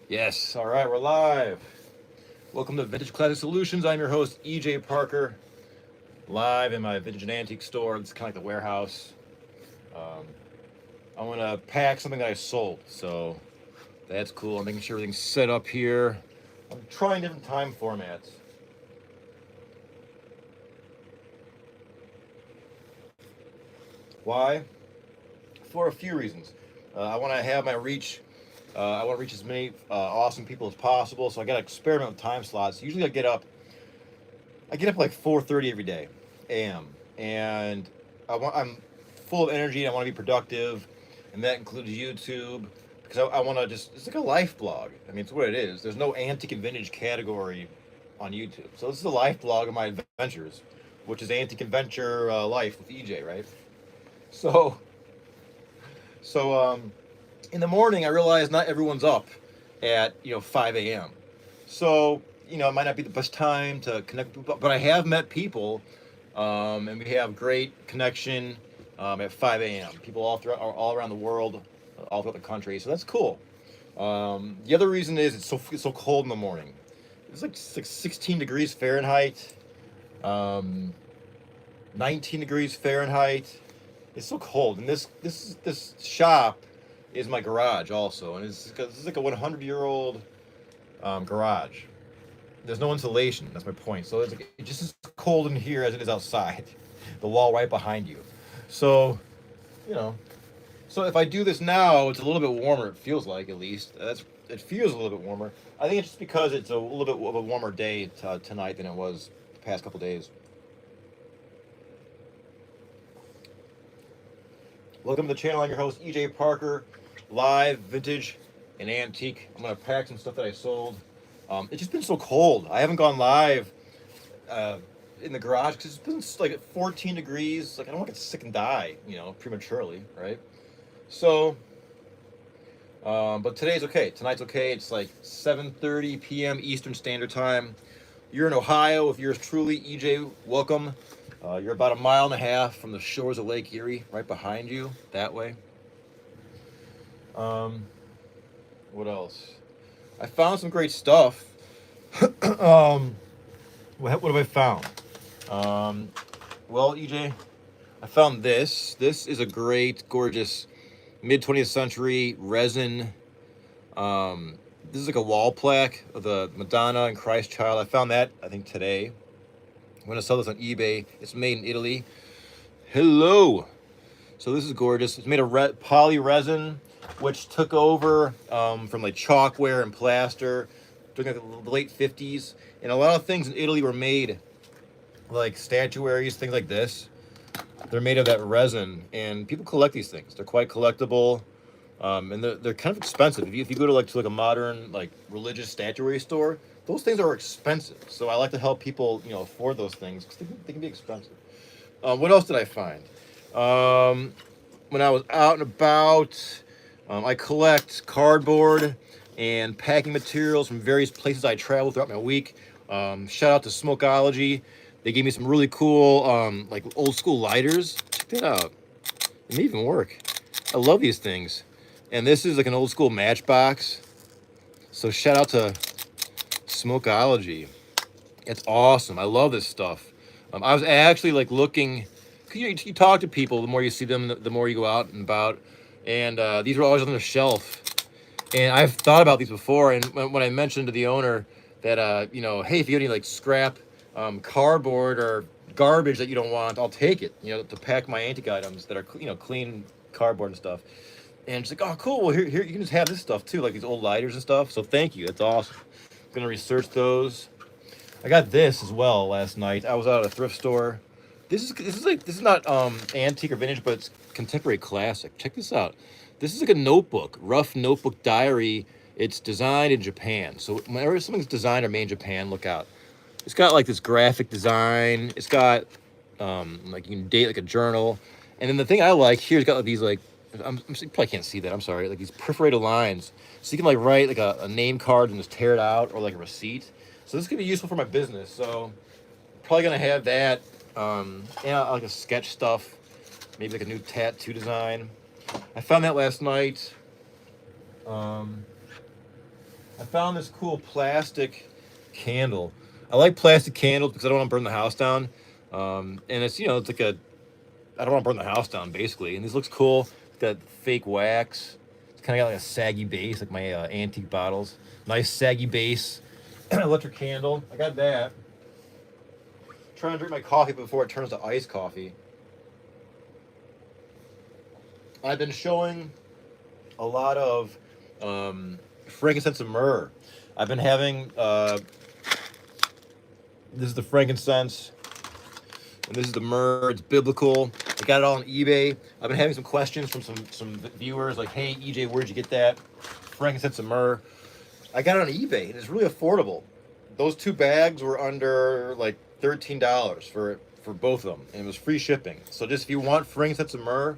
Yes, all right, we're live. Welcome to Vintage Classic Solutions. I'm your host, EJ Parker, live in my vintage and antique store. It's kind of like the warehouse. Um, I want to pack something that I sold, so that's cool. I'm making sure everything's set up here. I'm trying different time formats. Why? For a few reasons. I want to have my reach. I want to reach as many awesome people as possible, so I got to experiment with time slots. Usually, I get up like 4:30 every day, a.m. and I'm full of energy. And I want to be productive, and that includes YouTube because I want to just it's like a life blog. I mean, it's what it is. There's no antique and vintage category on YouTube, so this is a life blog of my adventures, which is antique adventure life with EJ, right? So so in the morning, I realize not everyone's up at 5 a.m. So it might not be the best time to connect, but I have met people, and we have great connection at 5 a.m. People all around the world, all throughout the country. So that's cool. The other reason is it's so cold in the morning. It's like 16 degrees Fahrenheit, um, 19 degrees Fahrenheit. It's so cold, and this shop is my garage also, and this is like a 100-year-old garage. There's no insulation. That's my point. So it's just as cold in here as it is outside. The wall right behind you. So you know. So if I do this now, it's a little bit warmer. It feels like at least it feels a little bit warmer. I think it's just because it's a little bit of a warmer day tonight than it was the past couple days. Welcome to the channel. I'm your host EJ Parker, live vintage and antique. I'm gonna pack some stuff that I sold. It's just been so cold. I haven't gone live uh, in the garage because it's been like 14 degrees. Like I don't want to get sick and die, prematurely, right? So, but today's okay. Tonight's okay. It's like 7:30 p.m. Eastern Standard Time. You're in Ohio. If yours truly, EJ, welcome. You're about a mile and a half from the shores of Lake Erie, right behind you, that way. Um, what else? I found some great stuff. um, what have I found? Um, well, EJ, I found this. This is a great, gorgeous mid 20th century resin. This is like a wall plaque of the Madonna and Christ Child. I found that, I think, today. I'm going to sell this on eBay. It's made in Italy. Hello. So this is gorgeous. It's made of poly resin, which took over from like chalkware and plaster during like the late 50s. And a lot of things in Italy were made, like statuaries, things like this. They're made of that resin, and people collect these things. They're quite collectible, and they're kind of expensive. If you go to a modern like religious statuary store, those things are expensive. So I like to help people afford those things because they can be expensive. What else did I find? Um, when I was out and about, I collect cardboard and packing materials from various places I travel throughout my week. Shout out to Smokeology. They gave me some really cool, like old school lighters. Check that out. It may even work. I love these things. And this is like an old school matchbox. So shout out to Smokeology. It's awesome. I love this stuff. I was actually like looking. You talk to people, the more you see them, the more you go out and about. And these were always on the shelf. And I've thought about these before. And when I mentioned to the owner that, hey, if you get any like scrap cardboard or garbage that you don't want, I'll take it, to pack my antique items that are, clean cardboard and stuff. And she's like, oh, cool. Well, here, you can just have this stuff too, like these old lighters and stuff. So thank you. That's awesome. I'm going to research those. I got this as well last night. I was out at a thrift store. This is not antique or vintage, but it's contemporary classic. Check this out. This is like a notebook, rough notebook diary. It's designed in Japan. So whenever something's designed or made in Japan, look out. It's got like this graphic design. It's got like you can date like a journal. And then the thing I like here, it's got like these like you probably can't see that. I'm sorry. Like these perforated lines, so you can like write like a name card and just tear it out, or like a receipt. So this could be useful for my business. So probably gonna have that. Yeah, like a sketch stuff, maybe like a new tattoo design. I found that last night. Um, I found this cool plastic candle. I like plastic candles because I don't want to burn the house down. And it's, it's like I don't want to burn the house down, basically. And this looks cool. It's got fake wax. It's kind of got like a saggy base, like my antique bottles. Nice saggy base. Electric candle. I got that. Trying to drink my coffee before it turns to iced coffee. I've been showing a lot of frankincense and myrrh. I've been having this is the frankincense, and this is the myrrh. It's biblical. I got it all on eBay. I've been having some questions from some viewers like, "Hey EJ, where'd you get that frankincense and myrrh?" I got it on eBay, and it's really affordable. Those 2 bags were under like $13 for both of them, and it was free shipping. So just if you want frankincense and myrrh,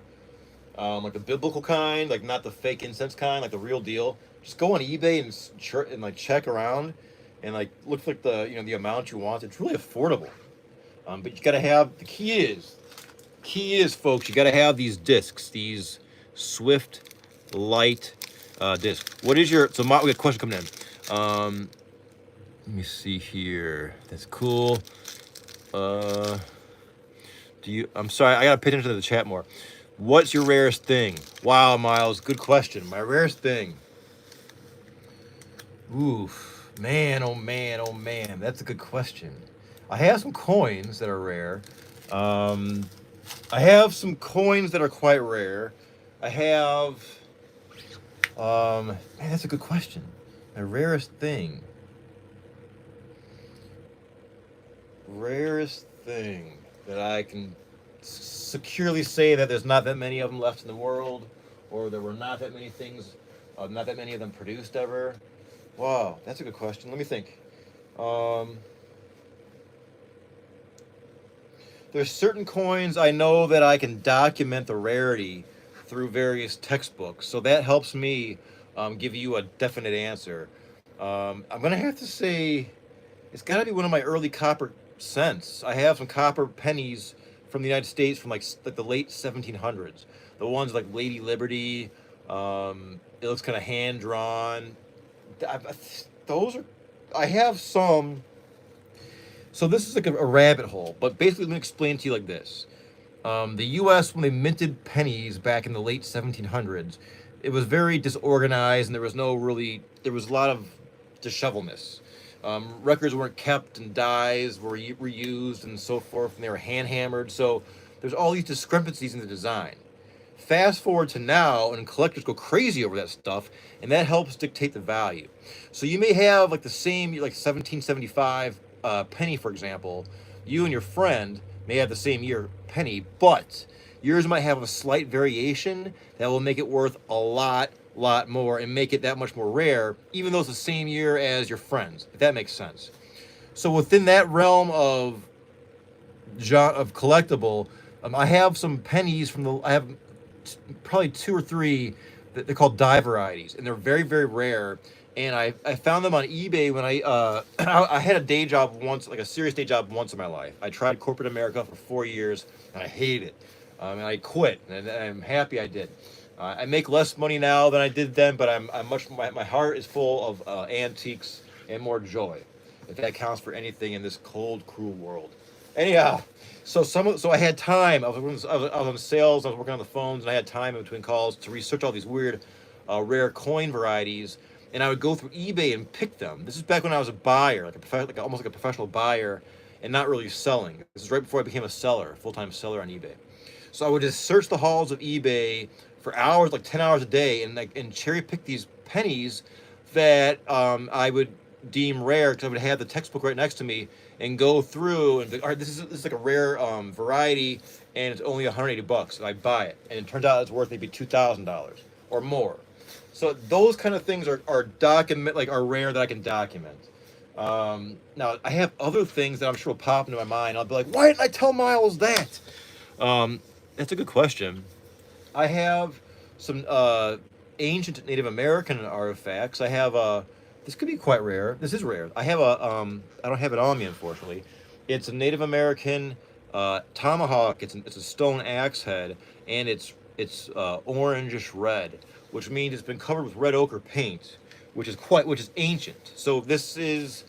like the biblical kind, like not the fake incense kind, like the real deal, just go on eBay and like check around, and like look for like the amount you want. It's really affordable. But you gotta have, the key is folks, you gotta have these discs, these Swift Light discs. What is your, we got a question coming in. Let me see here. That's cool. I'm sorry, I gotta pay attention to the chat more. What's your rarest thing? Wow, Miles, good question. My rarest thing. Oof, man, oh man, oh man. That's a good question. I have some coins that are rare. I have some coins that are quite rare. I have, man, that's a good question. My rarest thing. Rarest thing that I can securely say that there's not that many of them left in the world, or there were not that many things, not that many of them produced ever. Wow, that's a good question. Let me think. There's certain coins I know that I can document the rarity through various textbooks, so that helps me give you a definite answer. I'm gonna have to say it's got to be one of my early copper cents. I have some copper pennies from the United States from like the late 1700s. The ones like Lady Liberty. It looks kind of hand drawn. Those are. I have some. So this is like a rabbit hole, but basically let me explain to you like this. The U.S., when they minted pennies back in the late 1700s, it was very disorganized, and there was a lot of dishevelness. Records weren't kept, and dies were reused and so forth, and they were hand hammered. So there's all these discrepancies in the design. Fast forward to now, and collectors go crazy over that stuff, and that helps dictate the value. So you may have like the same, like 1775 penny, for example. You and your friend may have the same year penny, but yours might have a slight variation that will make it worth a lot more and make it that much more rare, even though it's the same year as your friends, if that makes sense. So within that realm of collectible, I have some pennies I have probably 2 or 3 that they're called die varieties, and they're very, very rare. And I found them on eBay when I had a day job once, like a serious day job once in my life. I tried corporate America for 4 years, and I hated it. And I quit, and I'm happy I did. I make less money now than I did then, but my heart is full of antiques and more joy, if that counts for anything in this cold, cruel world. Anyhow, so I had time. I was on sales. I was working on the phones, and I had time in between calls to research all these weird, rare coin varieties. And I would go through eBay and pick them. This is back when I was a buyer, almost like a professional buyer, and not really selling. This is right before I became a seller, full-time seller on eBay. So I would just search the halls of eBay for hours, like 10 hours a day, and cherry pick these pennies that I would deem rare, because I would have the textbook right next to me and go through and be, all right, this is like a rare variety, and it's only $180, and I buy it, and it turns out it's worth maybe $2,000 or more. So those kind of things are rare that I can document. Now I have other things that I'm sure will pop into my mind. I'll be like, why didn't I tell Miles that? That's a good question. I have some ancient Native American artifacts. I have this could be quite rare. This is rare. I have I don't have it on me, unfortunately. It's a Native American tomahawk. It's a stone axe head, and it's orangish red, which means it's been covered with red ochre paint, which is ancient. So this is,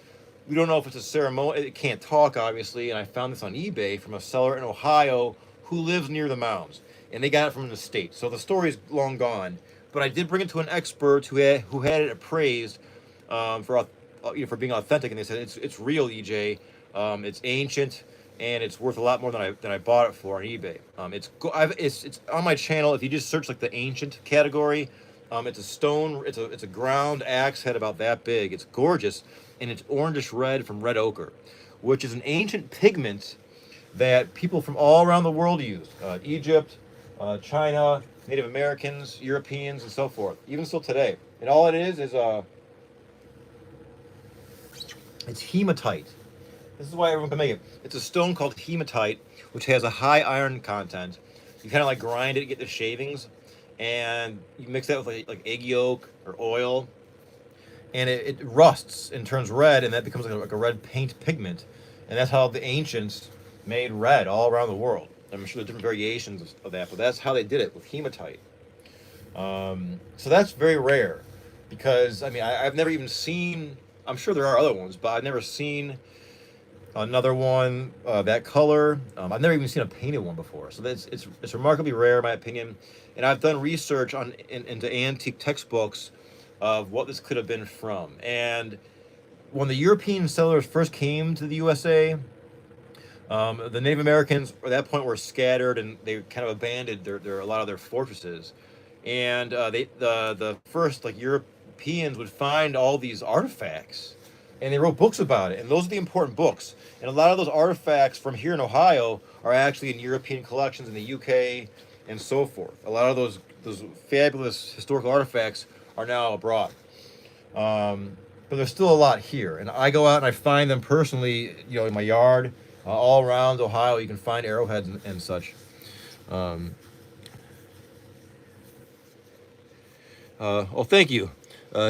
we don't know if it's a ceremony. It can't talk, obviously, and I found this on eBay from a seller in Ohio who lives near the mounds, and they got it from an estate. So the story is long gone, but I did bring it to an expert who had it appraised for being authentic, and they said it's real, EJ. It's ancient, and it's worth a lot more than I bought it for on eBay. It's on my channel. If you just search like the ancient category, it's a stone. It's a ground axe head about that big. It's gorgeous, and it's orangish red from red ochre, which is an ancient pigment that people from all around the world use. Egypt, China, Native Americans, Europeans, and so forth. Even still today. And all it is it's hematite. This is why everyone can make it. It's a stone called hematite, which has a high iron content. You kind of like grind it, get the shavings, and you mix that with like egg yolk or oil, and it rusts and turns red, and that becomes like a red paint pigment. And that's how the ancients made red all around the world. I'm sure there's different variations of that, but that's how they did it with hematite. So that's very rare, because I mean I've never even seen. I'm sure there are other ones, but I've never seen another one that color. I've never even seen a painted one before, so it's remarkably rare in my opinion. And I've done research into antique textbooks of what this could have been from. And when the European settlers first came to the USA, the Native Americans at that point were scattered, and they kind of abandoned a lot of their fortresses. And the first like Europeans would find all these artifacts, and they wrote books about it. And those are the important books. And a lot of those artifacts from here in Ohio are actually in European collections in the UK and so forth. A lot of those fabulous historical artifacts are now abroad. But there's still a lot here, and I go out and I find them personally, in my yard, all around Ohio. You can find arrowheads and such. Well, thank you,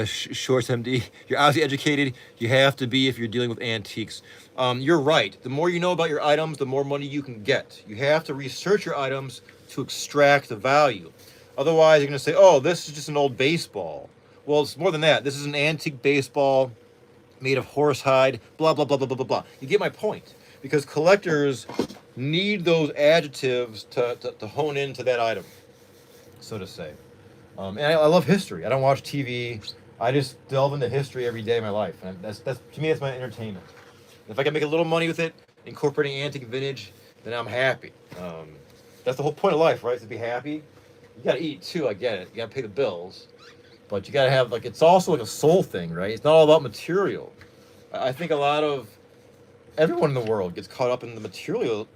Shorts MD. You're obviously educated. You have to be if you're dealing with antiques. You're right. The more you know about your items, the more money you can get. You have to research your items to extract the value. Otherwise, you're going to say, oh, this is just an old baseball. Well, it's more than that. This is an antique baseball made of horsehide, blah, blah, blah, blah, blah, blah, blah. You get my point. Because collectors need those adjectives to hone into that item, so to say. And I love history. I don't watch TV. I just delve into history every day of my life. And that's to me, that's my entertainment. If I can make a little money with it, incorporating antique vintage, then I'm happy. That's the whole point of life, right? Is to be happy. You got to eat, too. I get it. You got to pay the bills. But you got to have, it's also like a soul thing, right? It's not all about material. I think a lot of everyone in the world gets caught up in the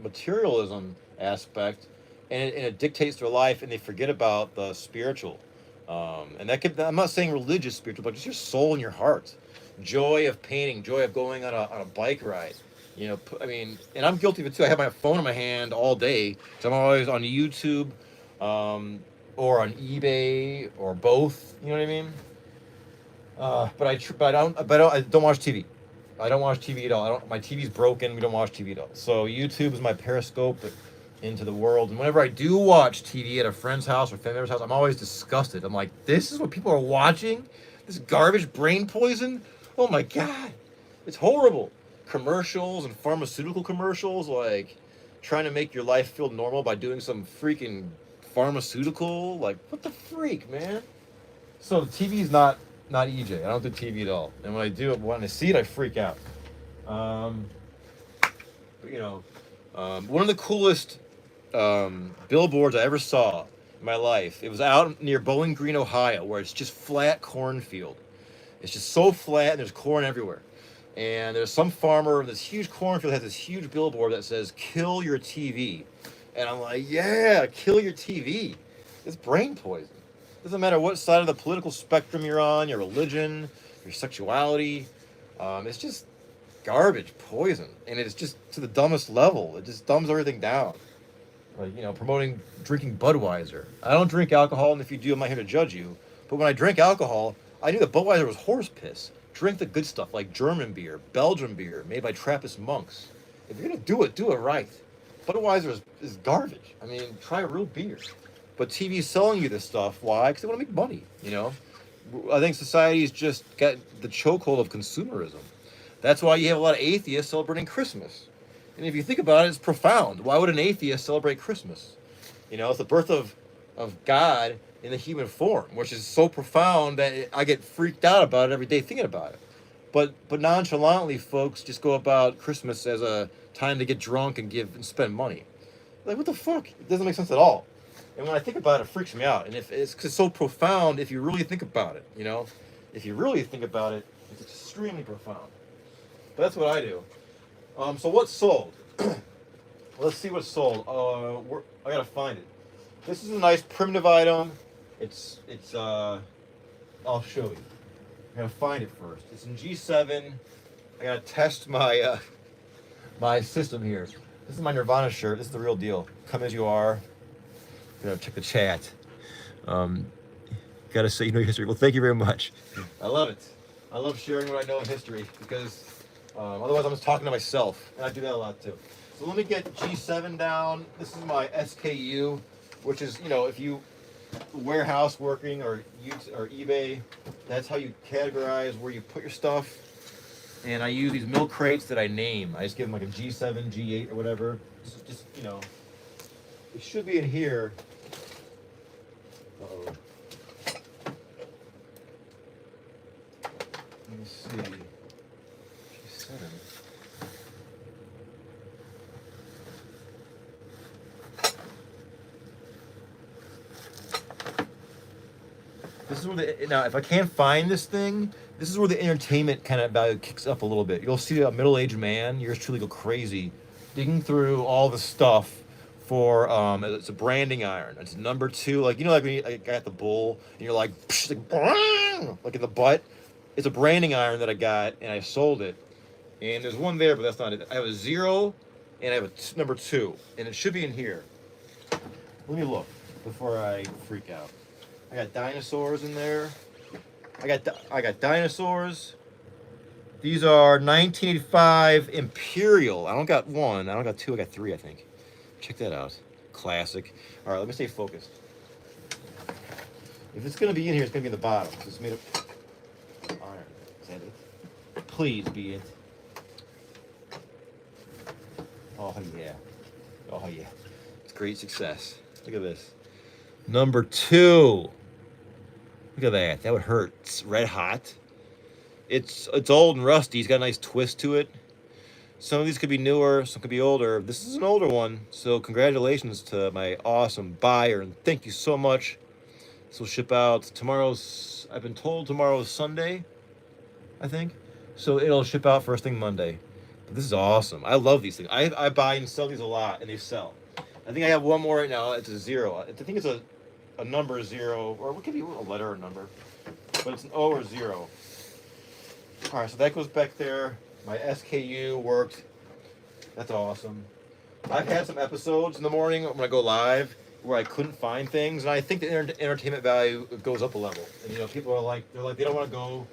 materialism aspect, and it dictates their life, and they forget about the spiritual. And I'm not saying religious spiritual, but just your soul and your heart. Joy of painting, joy of going on a bike ride. And I'm guilty of it too. I have my phone in my hand all day, so I'm always on YouTube, or on eBay, or both. You know what I mean? But I don't watch TV. I don't watch TV at all. My TV's broken. We don't watch TV at all. So YouTube is my periscope into the world. And whenever I do watch TV at a friend's house or family member's house, I'm always disgusted. I'm like, this is what people are watching? This garbage brain poison? Oh my God. It's horrible. Commercials and pharmaceutical commercials, like trying to make your life feel normal by doing some freaking pharmaceutical. Like, what the freak, man? So the TV's not EJ. I don't do TV at all. And when I see it, I freak out. One of the coolest billboards I ever saw in my life, it was out near Bowling Green, Ohio, where it's just flat cornfield. It's just so flat, and there's corn everywhere. And there's some farmer, this huge cornfield has this huge billboard that says, "Kill your TV." And I'm like, yeah, kill your TV. It's brain poison. Doesn't matter what side of the political spectrum you're on, your religion, your sexuality. It's just garbage, poison. And it's just to the dumbest level. It just dumbs everything down. Like, promoting drinking Budweiser. I don't drink alcohol, and if you do, I'm not here to judge you. But when I drank alcohol, I knew that Budweiser was horse piss. Drink the good stuff, like German beer, Belgian beer, made by Trappist monks. If you're going to do it right. Budweiser is garbage. I mean, try a real beer. But TV's selling you this stuff. Why? Because they want to make money, I think society's just got the chokehold of consumerism. That's why you have a lot of atheists celebrating Christmas. And if you think about it, it's profound. Why would an atheist celebrate Christmas? You know, it's the birth of God in the human form, which is so profound that I get freaked out about it every day thinking about it. But nonchalantly, folks just go about Christmas as a time to get drunk and give and spend money. Like, what the fuck? It doesn't make sense at all. And when I think about it, it freaks me out. And if it's 'cause it's so profound, if you really think about it, you know, if you really think about it, it's extremely profound. But that's what I do. So what's sold? Let's see what's sold. I gotta find it. This is a nice primitive item. It's I'll show you. I gotta find it first. It's in G7. I gotta test my my system here. This is my Nirvana shirt. This is the real deal. Come as you are. Gotta check the chat. Gotta say you know your history. Well, thank you very much. I love it. I love sharing what I know in history because otherwise I'm just talking to myself, and I do that a lot too. So let me get G7 down. This is my SKU, which is, you know, if you warehouse working or eBay, that's how you categorize where you put your stuff. And I use these milk crates that I name. I just give them like a G7, G8, or whatever. Just you know, it should be in here. Uh-oh. Let me see. G7. This is where now, if I can't find this thing, this is where the entertainment kind of value kicks up a little bit. You'll see a middle-aged man, yours truly, go crazy, digging through all the stuff for it's a branding iron. It's number 2, like, you know, like when you got the bull and you're like, psh, like in the butt. It's a branding iron that I got and I sold it. And there's one there, but that's not it. I have a 0 and I have a number 2, and it should be in here. Let me look before I freak out. I got dinosaurs in there. I got dinosaurs. These are 1985 Imperial. I don't got 1. I don't got 2. I got 3, I think. Check that out. Classic. All right, let me stay focused. If it's gonna be in here, it's gonna be in the bottom. It's made of iron. Is that it? Please be it. Oh yeah. Oh yeah. It's great success. Look at this. Number 2. Look at that. That would hurt. It's red hot. It's old and rusty. It's got a nice twist to it. Some of these could be newer, some could be older. This is an older one, so congratulations to my awesome buyer, and thank you so much. This will ship out tomorrow's, I've been told tomorrow's Sunday, I think. So it'll ship out first thing Monday. But this is awesome. I love these things. I buy and sell these a lot, and they sell. I think I have one more right now. It's a 0. I think it's a number 0, or it could be a letter or number, but it's an O or 0. All right, so that goes back there. My SKU worked. That's awesome. I've had some episodes in the morning when I go live where I couldn't find things, and I think the entertainment value goes up a level. And you know, people are like, they don't want to go,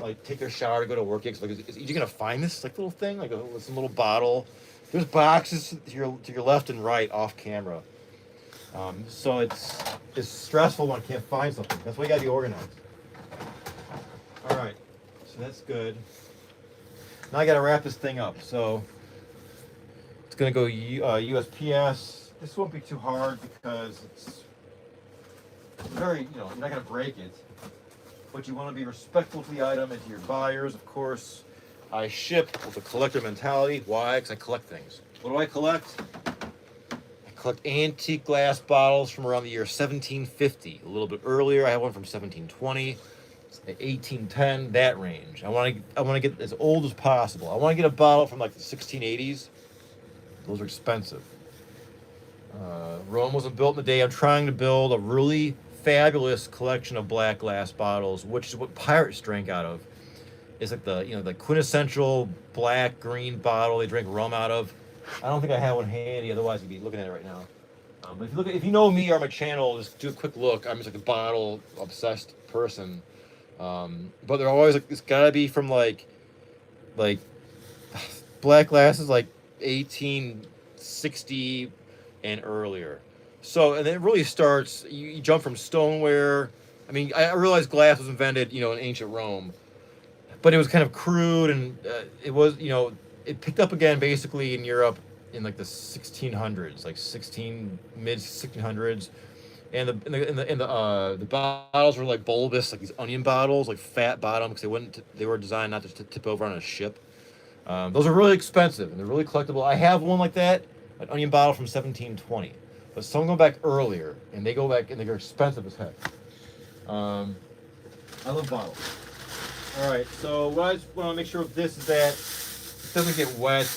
like, take their shower to go to work. It's like, is you gonna find this like little thing, like some little bottle? There's boxes to your left and right off camera. So it's stressful when I can't find something. That's why you gotta be organized. All right, so that's good. Now I gotta wrap this thing up. So it's gonna go USPS. This won't be too hard because it's very, you know, you're not gonna break it. But you want to be respectful to the item and to your buyers, of course. I ship with a collector mentality. Why? Because I collect things. What do I collect? I collect antique glass bottles from around the year 1750. A little bit earlier, I have one from 1720. 1810, that range. I want to get as old as possible. I want to get a bottle from like the 1680s. Those are expensive. Rome wasn't built in a day. I'm trying to build a really fabulous collection of black glass bottles, which is what pirates drank out of. It's like the quintessential black green bottle they drink rum out of. I don't think I have one handy, otherwise you'd be looking at it right now. But if you know me or my channel, just do a quick look. I'm just like a bottle obsessed person. But they're always like, it's gotta be from like black glass is like 1860 and earlier. So, and it really starts, you jump from stoneware I mean, I realized glass was invented, you know, in ancient Rome, but it was kind of crude, and it was, you know, it picked up again basically in Europe in like the 1600s, like 16 mid 1600s, and the bottles were like bulbous, like these onion bottles, like fat bottom, because they were designed not to tip over on a ship. Those are really expensive and they're really collectible. I have one like that, an onion bottle from 1720, but some go back earlier, and they go back and they're expensive as heck. Um, I love bottles. All right, so what I just want to make sure of this is that it doesn't get wet.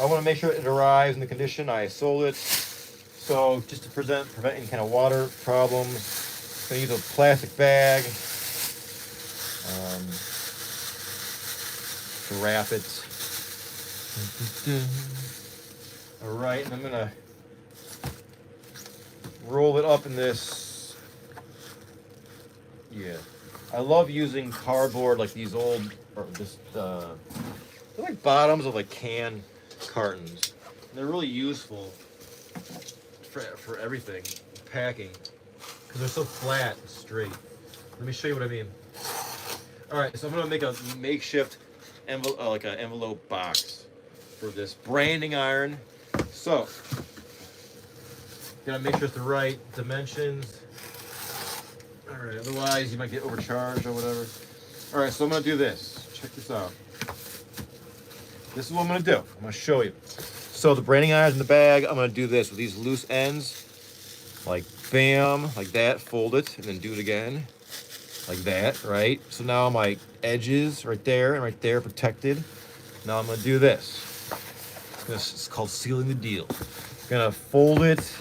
I want to make sure it arrives in the condition I sold it. So just to prevent any kind of water problems, I'm gonna use a plastic bag to wrap it. All right, and I'm gonna roll it up in this. Yeah, I love using cardboard like these old, or just they're like bottoms of like can cartons. And they're really useful for everything, packing, because they're so flat and straight. Let me show you what I mean. All right, so I'm gonna make a makeshift envelope, like an envelope box for this branding iron. So, gotta make sure it's the right dimensions. All right, otherwise you might get overcharged or whatever. All right, so I'm gonna do this. Check this out. This is what I'm gonna do. I'm gonna show you. So the branding iron's in the bag. I'm gonna do this with these loose ends, like bam, like that. Fold it and then do it again, like that, right? So now my edges right there and right there protected. Now I'm gonna do this. This is called sealing the deal. I'm gonna fold it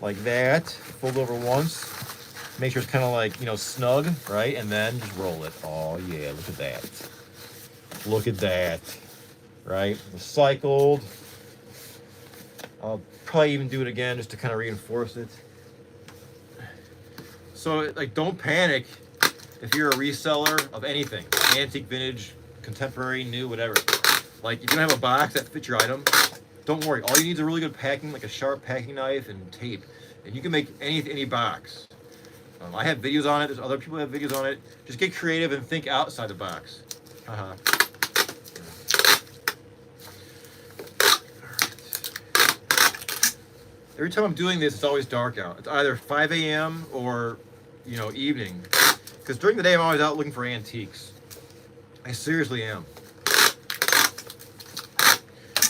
like that. Fold over once. Make sure it's kind of like, you know, snug, right? And then just roll it. Oh yeah, look at that. Look at that, right? Recycled. I'll probably even do it again just to kind of reinforce it. So, like, don't panic if you're a reseller of anything, antique, vintage, contemporary, new, whatever. Like, if you don't have a box that fits your item, don't worry. All you need is a really good packing, like a sharp packing knife and tape, and you can make any box. I have videos on it. There's other people who have videos on it. Just get creative and think outside the box. Every time I'm doing this, it's always dark out. It's either 5 a.m. or, you know, evening. Because during the day, I'm always out looking for antiques. I seriously am.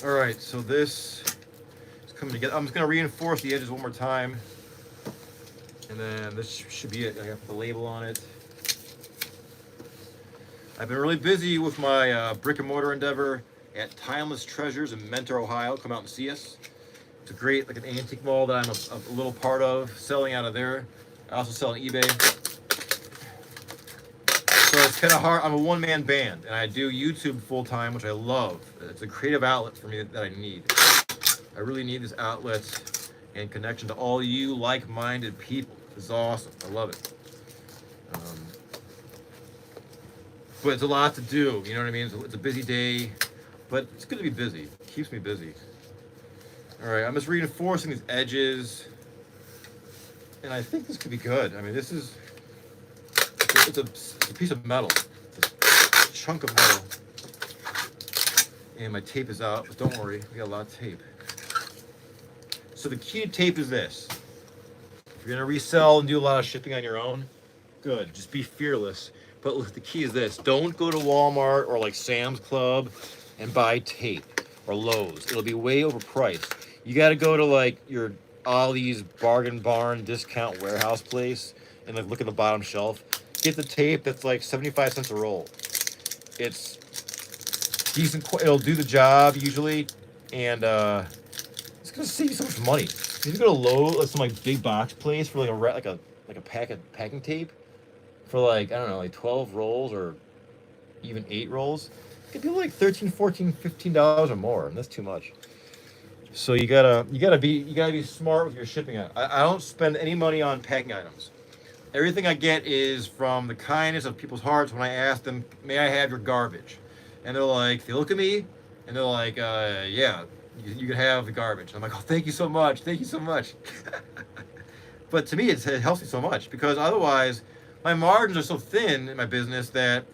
All right, so this is coming together. I'm just gonna reinforce the edges one more time. And then this should be it. I got the label on it. I've been really busy with my brick and mortar endeavor at Timeless Treasures in Mentor, Ohio. Come out and see us. It's a great, like an antique mall that I'm a little part of, selling out of there. I also sell on eBay. So it's kind of hard. I'm a one-man band, and I do YouTube full-time, which I love. It's a creative outlet for me that I need. I really need this outlet and connection to all you like-minded people. This is awesome. I love it. But it's a lot to do. You know what I mean? It's a busy day, but it's good to be busy. It keeps me busy. All right, I'm just reinforcing these edges, and I think this could be good. I mean, this is, it's a piece of metal, it's a chunk of metal, and my tape is out, but don't worry, we got a lot of tape. So the key to tape is this. If you're gonna resell and do a lot of shipping on your own, good, just be fearless. But look, the key is this: don't go to Walmart or like Sam's Club and buy tape, or Lowe's. It'll be way overpriced. You got to go to like your Ollie's Bargain Barn discount warehouse place and like look at the bottom shelf. Get the tape that's like 75 cents a roll. It's decent. It'll do the job usually, and it's gonna save you so much money. If you go to Lowe's, like some like big box place for like a pack of packing tape for like, I don't know, like 12 rolls or even 8 rolls, it could be like $13, $14, $15 or more, and that's too much. So you gotta be smart with your shipping. I don't spend any money on packing items. Everything I get is from the kindness of people's hearts when I ask them, may I have your garbage? And they're like, they look at me and they're like, yeah, you can have the garbage. I'm like, oh, thank you so much. Thank you so much. But to me, it helps me so much because otherwise, my margins are so thin in my business that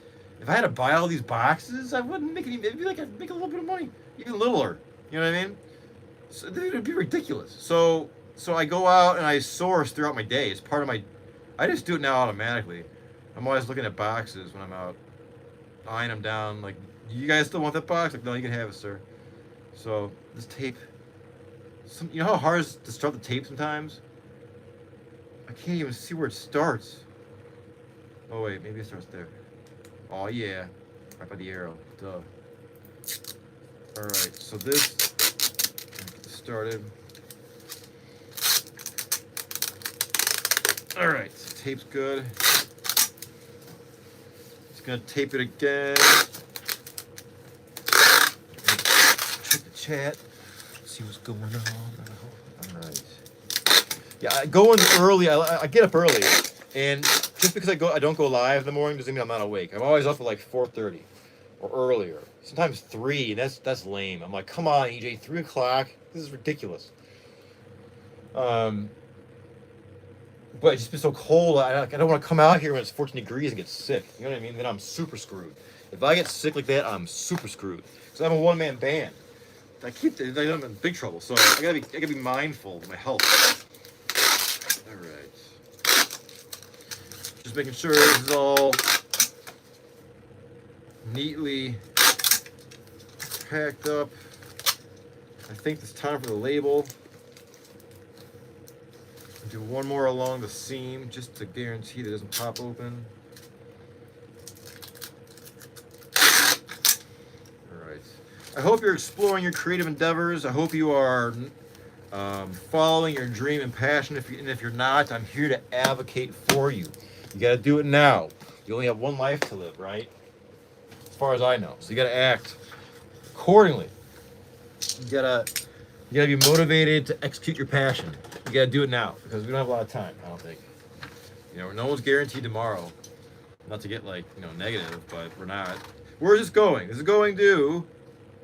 if I had to buy all these boxes, I wouldn't make any. It'd be like I'd make a little bit of money, even littler. You know what I mean? So it would be ridiculous. So I go out and I source throughout my day. It's part of my. I just do it now automatically. I'm always looking at boxes when I'm out, eyeing them down. Like, you guys still want that box? Like, no, you can have it, sir. So this tape. You know how hard it is to start the tape sometimes? I can't even see where it starts. Oh wait, maybe it starts there. Oh yeah, right by the arrow. Duh. All right, so this. Get this started. All right, so tape's good. Just gonna tape it again. Check the chat. See what's going on. All right. Yeah, I go in early. I get up early, and just because I don't go live in the morning doesn't mean I'm not awake. I'm always up at like 4:30 or earlier. Sometimes 3. That's lame. I'm like, come on, EJ, 3 o'clock. This is ridiculous. But it's just been so cold. I don't want to come out here when it's 14 degrees and get sick. You know what I mean? Then I'm super screwed. If I get sick like that, I'm super screwed. Because I'm a one-man band. I'm in big trouble. So I gotta be mindful of my health. All right. Just making sure this is all neatly packed up. I think it's time for the label. Do one more along the seam just to guarantee that it doesn't pop open. All right. I hope you're exploring your creative endeavors. I hope you are following your dream and passion. If you're not, I'm here to advocate for you. You got to do it now. You only have one life to live, right? As far as I know. So you got to act accordingly. You gotta be motivated to execute your passion. You gotta do it now because we don't have a lot of time. I don't think. You know, no one's guaranteed tomorrow. Not to get negative, but we're not. Where is this going? This is going to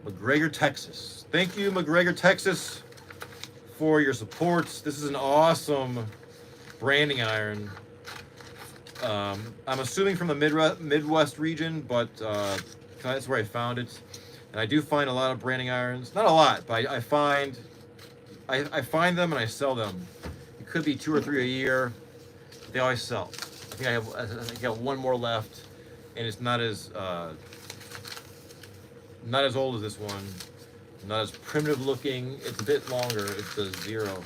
McGregor, Texas. Thank you, McGregor, Texas, for your support. This is an awesome branding iron. I'm assuming from the Midwest region, but that's where I found it. And I do find a lot of branding irons. Not a lot, but I find them and I sell them. It could be 2 or 3 a year. They always sell. I think I got one more left, and it's not as old as this one. Not as primitive looking. It's a bit longer. It's a 0.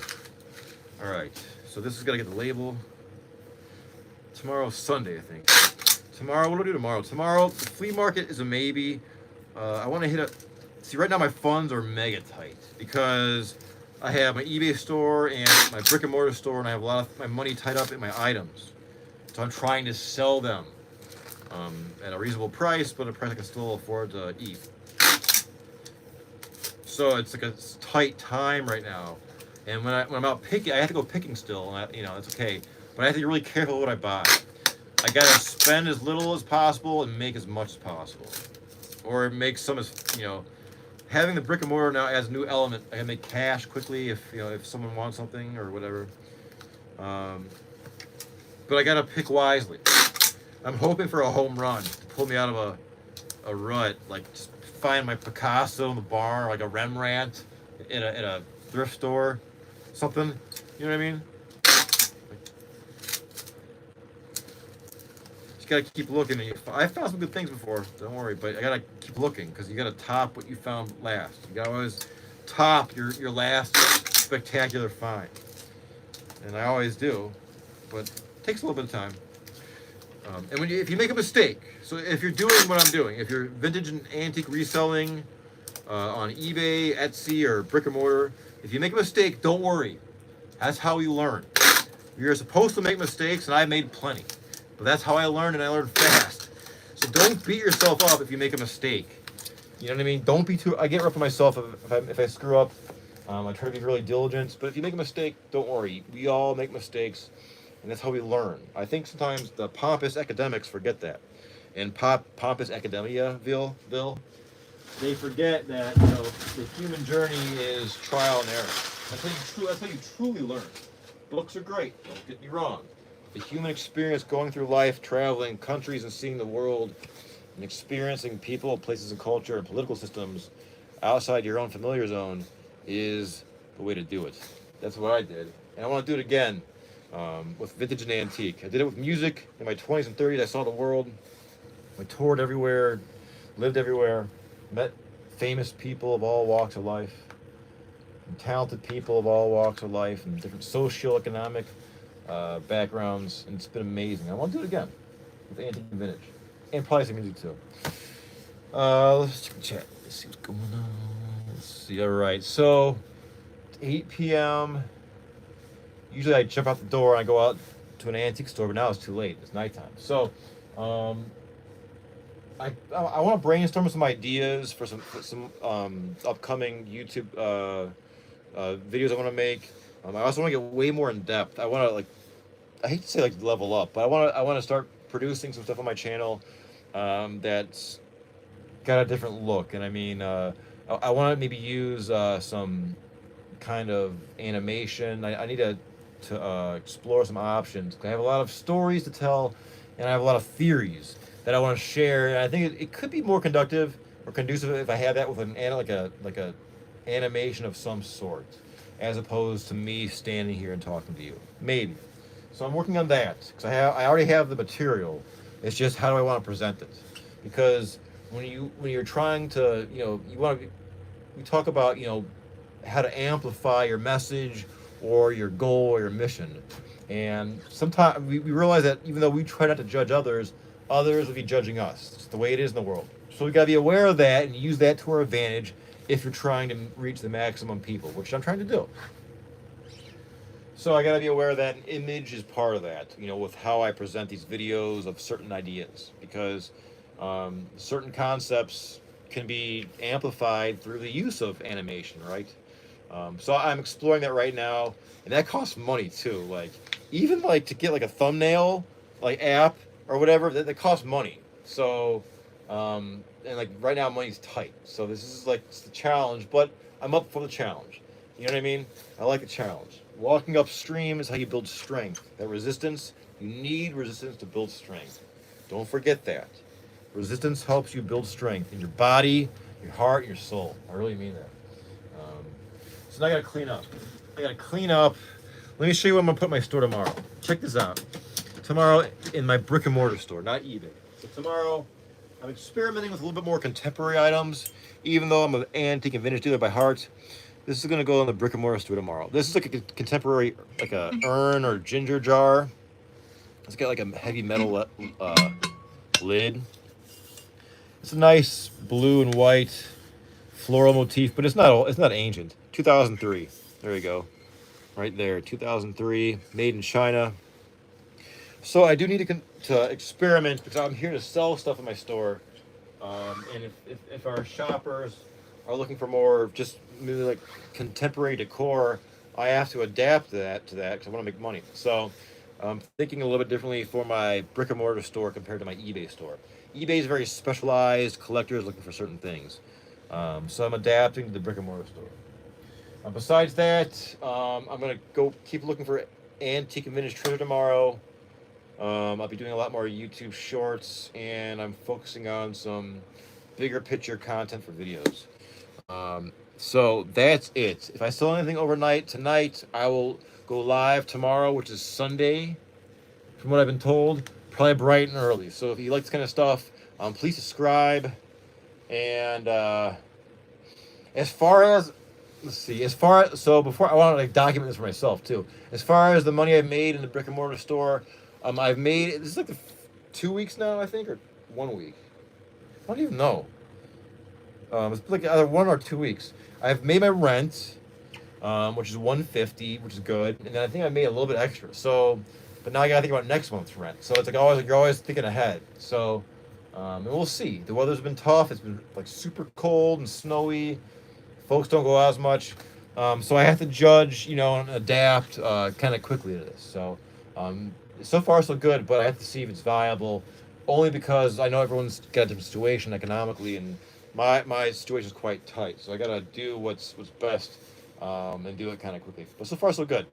All right. So this is gonna get the label. Tomorrow's Sunday, I think. Tomorrow, what do I do tomorrow? Tomorrow, the flea market is a maybe. I want to hit see, right now my funds are mega tight because I have my eBay store and my brick and mortar store, and I have a lot of my money tied up in my items. So I'm trying to sell them at a reasonable price, but a price I can still afford to eat. So it's like a tight time right now. And when I'm out picking, I have to go picking still, and that's okay. But I have to be really careful what I buy. I gotta spend as little as possible and make as much as possible. Or make some as, having the brick and mortar now adds a new element. I can make cash quickly if someone wants something or whatever. But I gotta pick wisely. I'm hoping for a home run to pull me out of a rut. Like, just find my Picasso in the bar, like a Rembrandt at a thrift store, something. You know what I mean? Gotta keep looking. I found some good things before, don't worry, but I gotta keep looking because you gotta top what you found last. You gotta always top your last spectacular find, and I always do, but it takes a little bit of time. And if you make a mistake, so if you're doing what I'm doing, if you're vintage and antique reselling on eBay, Etsy, or brick and mortar, if you make a mistake, don't worry. That's how we learn. You're supposed to make mistakes, and I made plenty. But that's how I learned, and I learned fast. So don't beat yourself up if you make a mistake. You know what I mean? Don't be too. I get rough on myself if I screw up. I try to be really diligent. But if you make a mistake, don't worry. We all make mistakes, and that's how we learn. I think sometimes the pompous academics forget that, and pompous academia-ville, they forget that the human journey is trial and error. That's how you truly learn. Books are great, don't get me wrong. The human experience going through life, traveling countries and seeing the world, and experiencing people, places, and culture and political systems outside your own familiar zone is the way to do it. That's what I did. And I want to do it again with vintage and antique. I did it with music in my 20s and 30s. I saw the world. I toured everywhere, lived everywhere, met famous people of all walks of life, and talented people of all walks of life, and different socioeconomic backgrounds, and it's been amazing. I want to do it again with antique and vintage, and probably some music too. Let's check the chat. Let's see what's going on. Let's see. All right, so 8 p.m. Usually I jump out the door and I go out to an antique store, but now it's too late. It's nighttime. So I want to brainstorm some ideas for some upcoming YouTube videos I want to make. I also want to get way more in depth. I want to I hate to say level up, but I want to start producing some stuff on my channel that's got a different look. And I mean, I want to maybe use some kind of animation. I need to explore some options. I have a lot of stories to tell, and I have a lot of theories that I want to share. And I think it could be more conductive or conducive if I had that with like a animation of some sort, as opposed to me standing here and talking to you. Maybe. So I'm working on that because I already have the material. It's just how do I want to present it? Because when you're trying to we talk about how to amplify your message or your goal or your mission, and sometimes we realize that even though we try not to judge others will be judging us. It's the way it is in the world. So we got to be aware of that and use that to our advantage if you're trying to reach the maximum people, which I'm trying to do. So I got to be aware that an image is part of that, with how I present these videos of certain ideas, because certain concepts can be amplified through the use of animation, right? So I'm exploring that right now, and that costs money too. Even to get a thumbnail app or whatever, that costs money. So and right now money's tight. So this is it's the challenge, but I'm up for the challenge. You know what I mean? I like the challenge. Walking upstream is how you build strength. That resistance, you need resistance to build strength. Don't forget that. Resistance helps you build strength in your body, your heart, your soul. I really mean that. So now I gotta clean up. Let me show you what I'm gonna put in my store tomorrow. Check this out. Tomorrow in my brick and mortar store, not eBay. So tomorrow, I'm experimenting with a little bit more contemporary items, even though I'm an antique and vintage dealer by heart. This is gonna go in the brick and mortar store tomorrow. This is a contemporary, a urn or ginger jar. It's got a heavy metal lid. It's a nice blue and white floral motif, but it's not ancient. 2003. There you go. Right there, 2003, made in China. So I do need to experiment because I'm here to sell stuff in my store. And if our shoppers are looking for more just maybe contemporary decor, I have to adapt that because I want to make money. So I'm thinking a little bit differently for my brick and mortar store compared to my eBay store. eBay is very specialized, collectors looking for certain things. So I'm adapting to the brick and mortar store. Besides that, I'm going to go keep looking for antique and vintage treasure tomorrow. I'll be doing a lot more YouTube shorts, and I'm focusing on some bigger picture content for videos. So that's it. If I sell anything overnight tonight, I will go live tomorrow, which is Sunday, from what I've been told, probably bright and early. So if you like this kind of stuff, please subscribe. And as far as before I want to document this for myself too. As far as the money I've made in the brick and mortar store, I've made this is 2 weeks now, I think, or 1 week. I don't even know. It's either 1 or 2 weeks. I've made my rent, which is $150, which is good, and then I think I made a little bit extra. So, but now I gotta think about next month's rent. So it's you're always thinking ahead. So, and we'll see. The weather's been tough. It's been super cold and snowy. Folks don't go out as much. So I have to judge, and adapt kind of quickly to this. So, so far so good, but I have to see if it's viable, only because I know everyone's got a different situation economically, and my situation is quite tight. So I gotta do what's best, and do it kind of quickly. But so far so good.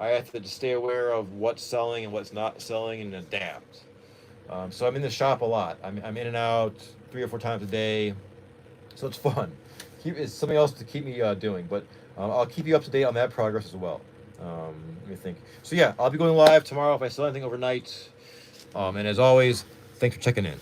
I have to just stay aware of what's selling and what's not selling and adapt. So I'm in the shop a lot. I'm in and out 3 or 4 times a day, so it's fun. It's something else to keep me doing, but I'll keep you up to date on that progress as well. Let me think. So yeah, I'll be going live tomorrow if I sell anything overnight. And as always, thanks for checking in.